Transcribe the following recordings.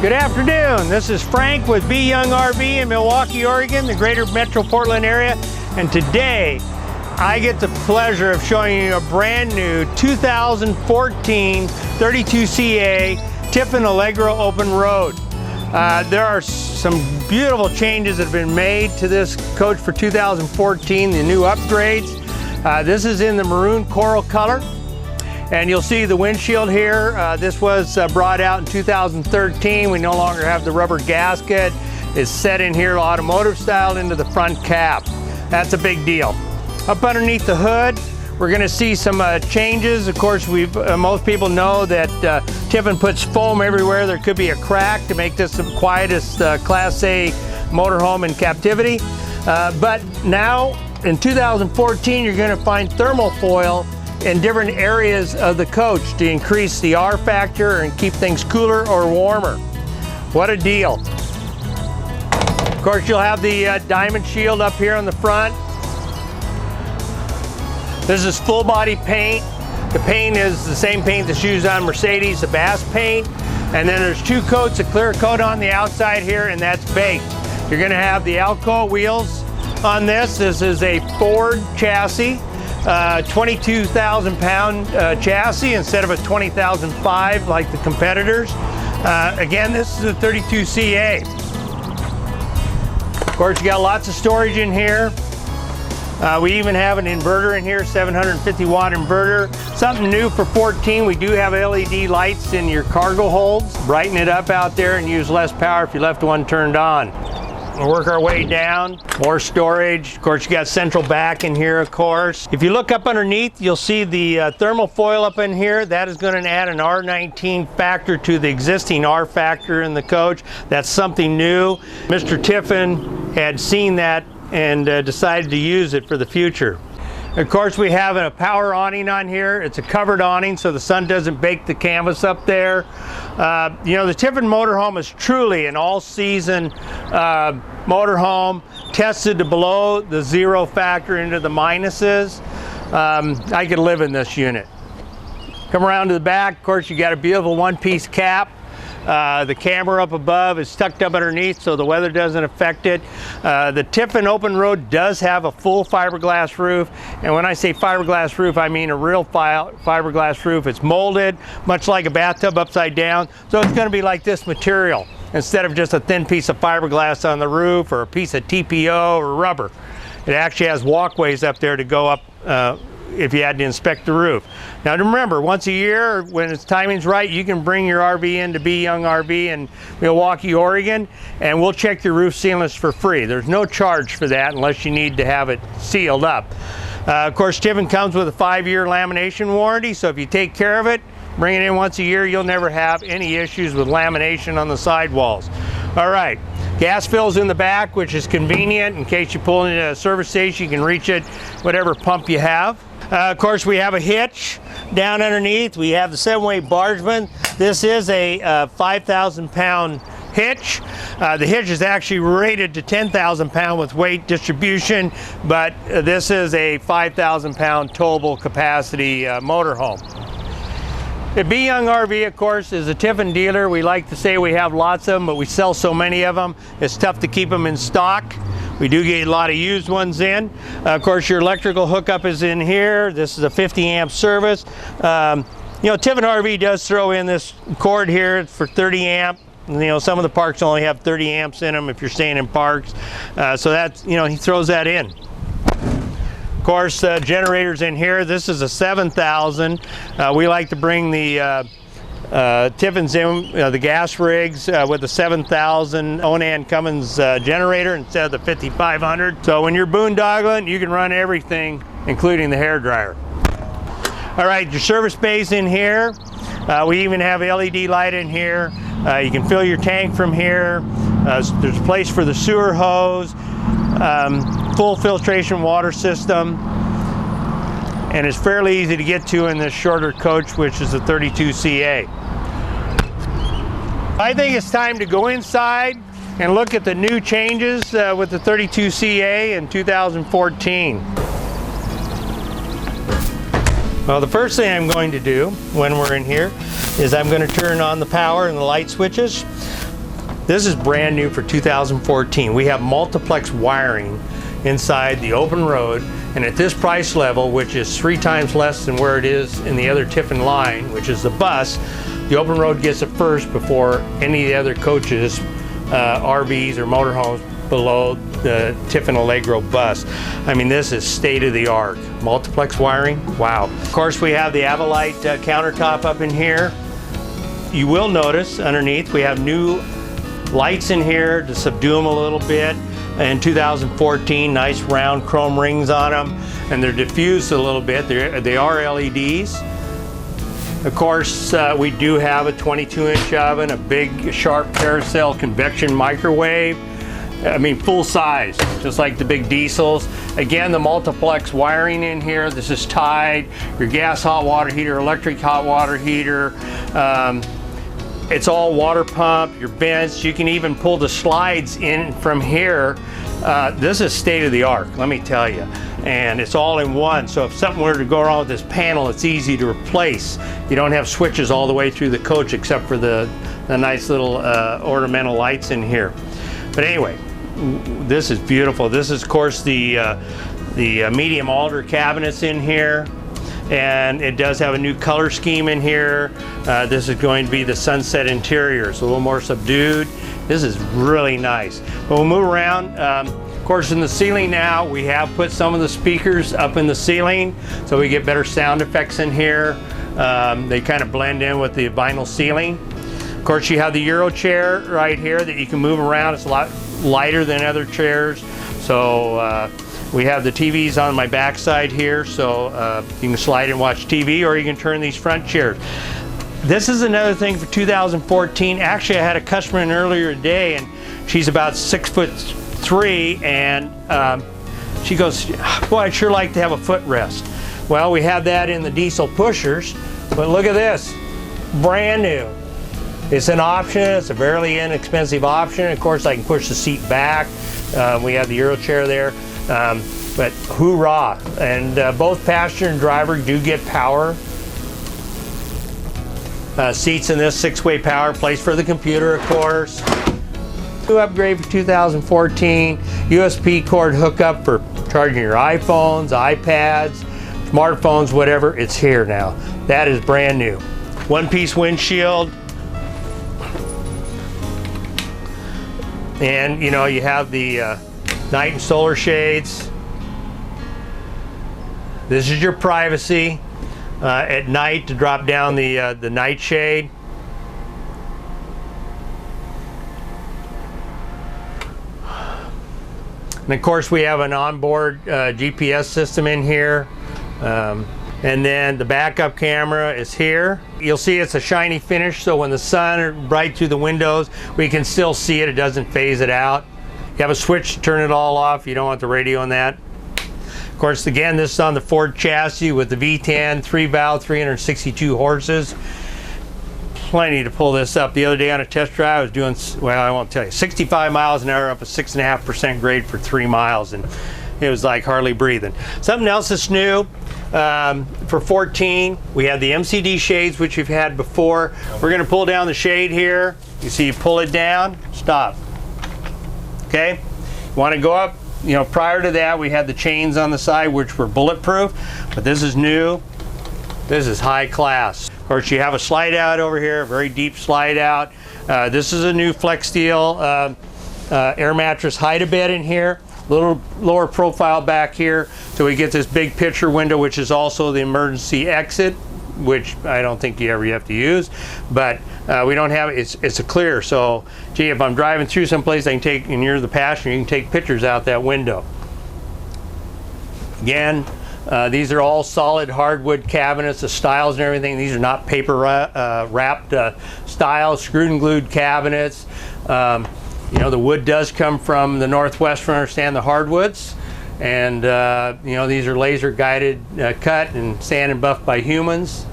Good afternoon. This is Frank with B. Young RV in Milwaukie, Oregon, the greater Metro Portland area. And today, I get the pleasure of showing you a brand new 2014 32CA Tiffin Allegro open road. There are some beautiful changes that have been made to this coach for 2014, the new upgrades. This is in the maroon coral color. And you'll see the windshield here. This was brought out in 2013. We no longer have the rubber gasket. It's set in here automotive style into the front cap. That's a big deal. Up underneath the hood, we're gonna see some changes. Of course, most people know that Tiffin puts foam everywhere. There could be a crack to make this the quietest Class A motorhome in captivity. But now, in 2014, you're gonna find thermal foil in different areas of the coach to increase the R factor and keep things cooler or warmer. What a deal. Of course, you'll have the diamond shield up here on the front. This is full body paint. The paint is the same paint that's used on Mercedes, the Bass paint. And then there's two coats of clear coat on the outside here, and that's baked. You're gonna have the Alco wheels on this. This is a Ford chassis. 22,000 pound chassis instead of a 20,005 like the competitors. Again, this is a 32CA. Of course, you got lots of storage in here. We even have an inverter in here, 750 watt inverter. Something new for 14, we do have LED lights in your cargo holds. Brighten it up out there and use less power if you left one turned on. We'll work our way down, more storage. Of course, you got central back in here, of course. If you look up underneath, you'll see the thermal foil up in here. That is going to add an R19 factor to the existing R factor in the coach. That's something new. Mr. Tiffin had seen that and decided to use it for the future. Of course, we have a power awning on here. It's a covered awning so the sun doesn't bake the canvas up there. You know, the Tiffin motorhome is truly an all-season motorhome, tested to below the zero factor into the minuses. I could live in this unit. Come around to the back, of course, you got a beautiful one-piece cap. The camera up above is tucked up underneath so the weather doesn't affect it. The Tiffin open road does have a full fiberglass roof, and when I say fiberglass roof, I mean a real fiberglass roof. It's molded much like a bathtub upside down, so it's going to be like this material instead of just a thin piece of fiberglass on the roof or a piece of TPO or rubber. It actually has walkways up there to go up if you had to inspect the roof. Now remember, once a year, when its timing's right, you can bring your RV in to B. Young RV in Milwaukie, Oregon, and we'll check your roof sealants for free. There's no charge for that unless you need to have it sealed up. Of course, Tiffin comes with a 5-year lamination warranty, so if you take care of it, bring it in once a year, you'll never have any issues with lamination on the sidewalls. All right, gas fills in the back, which is convenient. In case you pull into a service station, you can reach it, whatever pump you have. Of course, we have a hitch down underneath. We have the 7-way bargeman. This is a 5,000 pound hitch. The hitch is actually rated to 10,000 pound with weight distribution, but this is a 5,000 pound towable capacity motorhome. The B. Young RV, of course, is a Tiffin dealer. We like to say we have lots of them, but we sell so many of them, it's tough to keep them in stock. We do get a lot of used ones in. Of course, your electrical hookup is in here. This is a 50 amp service. You know, Tiffin RV does throw in this cord here for 30 amp. You know, some of the parks only have 30 amps in them if you're staying in parks. So that's, you know, he throws that in. Of course, generators in here. This is a 7,000. We like to bring the Tiffins in, the gas rigs with the 7,000 Onan Cummins generator instead of the 5,500. So when you're boondoggling, you can run everything, including the hairdryer. All right, your service bays in here. We even have LED light in here. You can fill your tank from here. There's a place for the sewer hose. Full filtration water system, and it's fairly easy to get to in this shorter coach, which is a 32CA. I think it's time to go inside and look at the new changes with the 32CA in 2014. Well, the first thing I'm going to do when we're in here is I'm going to turn on the power and the light switches. This is brand new for 2014. We have multiplex wiring inside the open road, and at this price level, which is 3 times less than where it is in the other Tiffin line, which is the bus, the open road gets it first before any of the other coaches, RVs or motorhomes below the Tiffin Allegro bus. I mean, this is state of the art. Multiplex wiring, wow. Of course, we have the Avalite countertop up in here. You will notice underneath we have new lights in here to subdue them a little bit. In 2014, nice round chrome rings on them, and they're diffused a little bit. They are LEDs. Of course, we do have a 22-inch oven, a big sharp carousel convection microwave. I mean, full size, just like the big diesels. Again, the multiplex wiring in here. This is tied. Your gas hot water heater, electric hot water heater. It's all water pump, your vents. You can even pull the slides in from here. This is state of the art, let me tell you. And it's all in one, so if something were to go wrong with this panel, it's easy to replace. You don't have switches all the way through the coach except for the nice little ornamental lights in here. But anyway, this is beautiful. This is, of course, the medium alder cabinets in here. And it does have a new color scheme in here. This is going to be the sunset interior, so a little more subdued. This is really nice. But we'll move around. Of course, in the ceiling now, we have put some of the speakers up in the ceiling, so we get better sound effects in here. They kind of blend in with the vinyl ceiling. Of course, you have the Euro chair right here that you can move around. It's a lot lighter than other chairs. So we have the TVs on my back side here, so you can slide and watch TV, or you can turn these front chairs. This is another thing for 2014. Actually, I had a customer in earlier today, and she's about 6'3", and she goes, boy, I'd sure like to have a footrest. Well, we have that in the diesel pushers, but look at this, brand new. It's an option, it's a fairly inexpensive option. Of course, I can push the seat back. We have the Euro chair there. But hoorah, and both passenger and driver do get power. Seats in this 6-way power, place for the computer, of course. New upgrade for 2014, USB cord hookup for charging your iPhones, iPads, smartphones, whatever. It's here now. That is brand new. One-piece windshield. And you know, you have the night and solar shades. This is your privacy at night to drop down the night shade. And of course, we have an onboard GPS system in here. And then the backup camera is here. You'll see it's a shiny finish, so when the sun is bright through the windows, we can still see it. It doesn't phase it out. You have a switch to turn it all off. You don't want the radio on that. Of course, again, this is on the Ford chassis with the V10, 3-valve, 362 horses. Plenty to pull this up. The other day on a test drive, I was doing, well, I won't tell you, 65 miles an hour up a 6.5% grade for 3 miles, and it was like hardly breathing. Something else that's new for 14, we have the MCD shades, which you've had before. We're going to pull down the shade here. You see, you pull it down, stop. Okay, you want to go up. You know, prior to that, we had the chains on the side, which were bulletproof, but this is new. This is high class. Of course, you have a slide out over here, a very deep slide out. This is a new Flex Steel air mattress hide-a-bed in here. A little lower profile back here, so we get this big picture window, which is also the emergency exit, which I don't think you ever have to use, but we don't have it. It's a clear, so gee, if I'm driving through someplace, I can take, and you're the passenger, you can take pictures out that window. Again, these are all solid hardwood cabinets, the styles and everything. These are not paper wrapped styles, screwed and glued cabinets. You know, the wood does come from the Northwest, from understand the hardwoods, and you know, these are laser guided cut and sand and buffed by humans.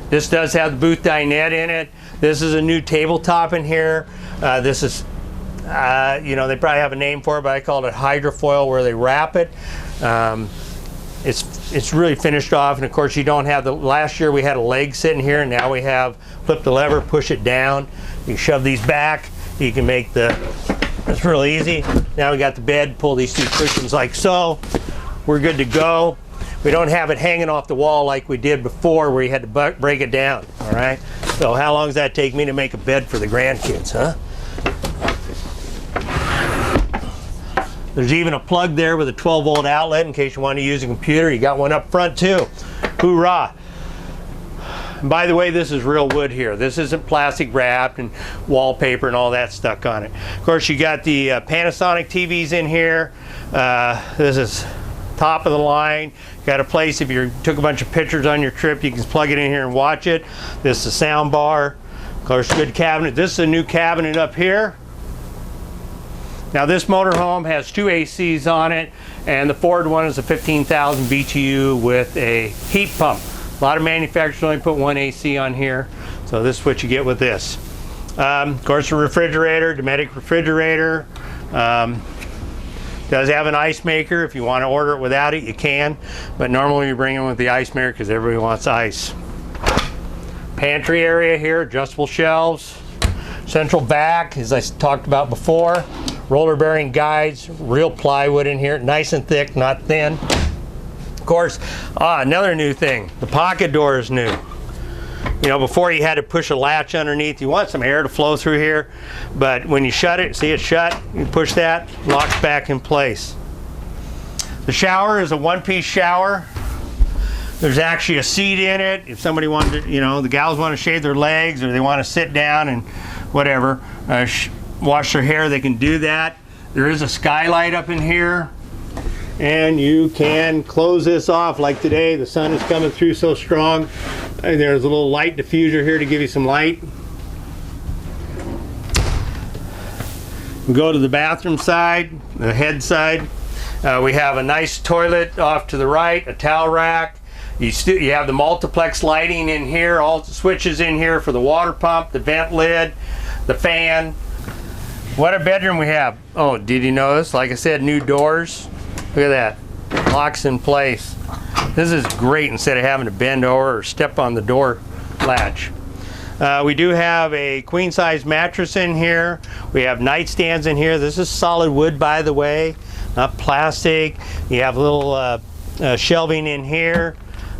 This does have the booth dinette in it. This is a new tabletop in here. This is, you know, they probably have a name for it, but I call it hydrofoil, where they wrap it. it's really finished off. And of course you don't have the, last year we had a leg sitting here, and now we have flip the lever, push it down. You shove these back, you can make the, it's really easy. Now we got the bed, pull these two cushions like so. We're good to go. We don't have it hanging off the wall like we did before where you had to break it down, all right? So how long does that take me to make a bed for the grandkids, huh? There's even a plug there with a 12-volt outlet in case you want to use a computer. You got one up front too. Hoorah! And by the way, this is real wood here. This isn't plastic wrapped and wallpaper and all that stuck on it. Of course, you got the Panasonic TVs in here. This is top of the line. Got a place if you took a bunch of pictures on your trip, you can plug it in here and watch it. This is a sound bar. Of course, good cabinet. This is a new cabinet up here. Now this motorhome has 2 ACs on it, and the Ford one is a 15,000 BTU with a heat pump. A lot of manufacturers only put 1 AC on here, so this is what you get with this. Of course, a refrigerator, Dometic refrigerator. Does have an ice maker. If you want to order it without it, you can, but normally you bring it with the ice maker because everybody wants ice. Pantry area here, adjustable shelves. Central vac, as I talked about before. Roller bearing guides, real plywood in here, nice and thick, not thin. Of course, another new thing, the pocket door is new. You know, before you had to push a latch underneath. You want some air to flow through here, but when you shut it, see it shut, you push that, locks back in place. The shower is a one-piece shower. There's actually a seat in it. If somebody wanted to, you know, the gals want to shave their legs or they want to sit down and whatever, wash their hair, they can do that. There is a skylight up in here, and you can close this off like today. The sun is coming through so strong, and there's a little light diffuser here to give you some light. We go to the bathroom side, the head side. We have a nice toilet off to the right, a towel rack. You have the multiplex lighting in here, all the switches in here for the water pump, the vent lid, the fan. What a bedroom we have. Oh, did you notice? Like I said, new doors. Look at that. Locks in place. This is great instead of having to bend over or step on the door latch. We do have a queen size mattress in here. We have nightstands in here. This is solid wood, by the way, not plastic. You have a little shelving in here.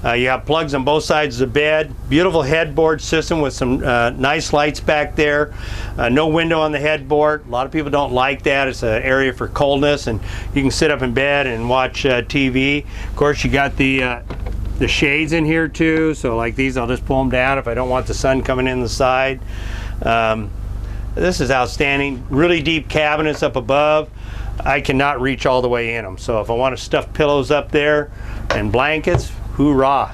You have plugs on both sides of the bed. Beautiful headboard system with some nice lights back there. No window on the headboard. A lot of people don't like that. It's an area for coldness, and you can sit up in bed and watch TV. Of course, you got the shades in here too. So like these, I'll just pull them down if I don't want the sun coming in the side. This is outstanding. Really deep cabinets up above. I cannot reach all the way in them. So if I want to stuff pillows up there and blankets, hoorah.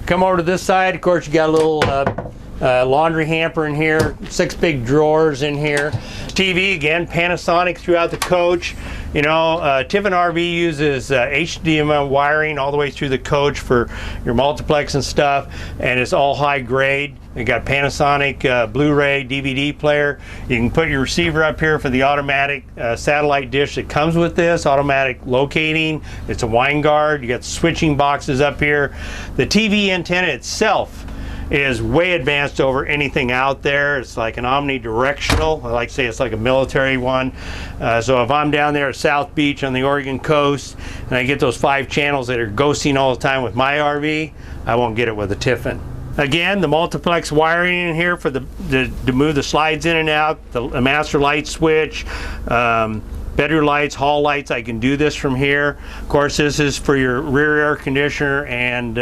Come over to this side. Of course, you got a little laundry hamper in here, 6 big drawers in here. TV, again, Panasonic throughout the coach. You know, Tiffin RV uses HDMI wiring all the way through the coach for your multiplex and stuff, and it's all high grade. You got Panasonic Blu-ray DVD player. You can put your receiver up here for the automatic satellite dish that comes with this, automatic locating. It's a wine guard. You got switching boxes up here. The TV antenna itself is way advanced over anything out there. It's like an omnidirectional. I like to say it's like a military one. So if I'm down there at South Beach on the Oregon coast and I get those 5 channels that are ghosting all the time with my RV, I won't get it with a Tiffin. Again, the multiplex wiring in here for to move the slides in and out, the master light switch, bedroom lights, hall lights. I can do this from here. Of course, this is for your rear air conditioner and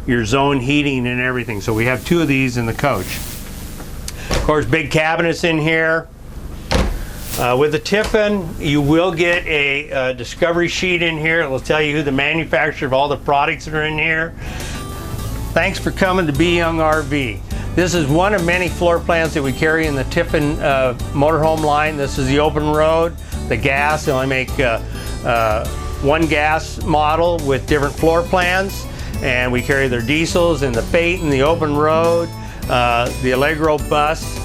your zone heating and everything. So we have 2 of these in the coach. Of course, big cabinets in here. With the Tiffin, you will get a discovery sheet in here. It will tell you who the manufacturer of all the products that are in here. Thanks for coming to Be Young RV. This is one of many floor plans that we carry in the Tiffin motorhome line. This is the open road, the gas. They only make one gas model with different floor plans, and we carry their diesels and the Fate and the open road, the Allegro bus,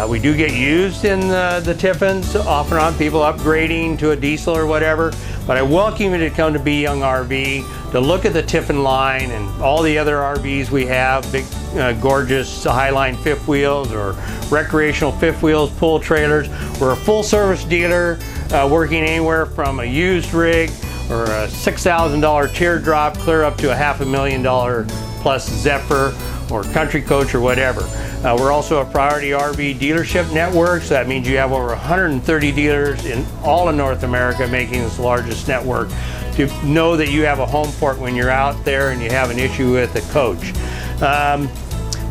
We do get used in the Tiffins, off and on, people upgrading to a diesel or whatever, but I welcome you to come to Be Young RV to look at the Tiffin line and all the other RVs we have, big gorgeous Highline fifth wheels or recreational fifth wheels, pull trailers. We're a full service dealer working anywhere from a used rig or a $6,000 teardrop clear up to a $500,000 plus Zephyr or Country Coach or whatever. We're also a priority RV dealership network, so that means you have over 130 dealers in all of North America, making this the largest network, to know that you have a home port when you're out there and you have an issue with a coach.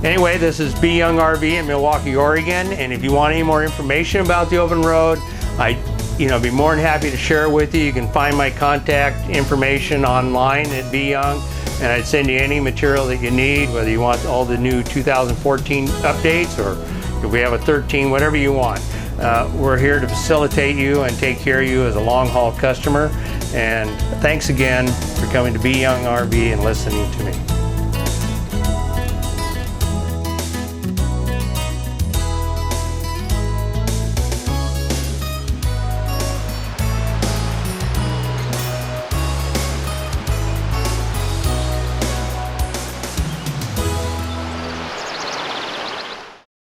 Anyway, this is Be Young RV in Milwaukie, Oregon, and if you want any more information about the open road, I'd be more than happy to share it with you. You can find my contact information online at Be Young, and I'd send you any material that you need, whether you want all the new 2014 updates or if we have a 13, whatever you want. We're here to facilitate you and take care of you as a long-haul customer. And thanks again for coming to Be Young RV and listening to me.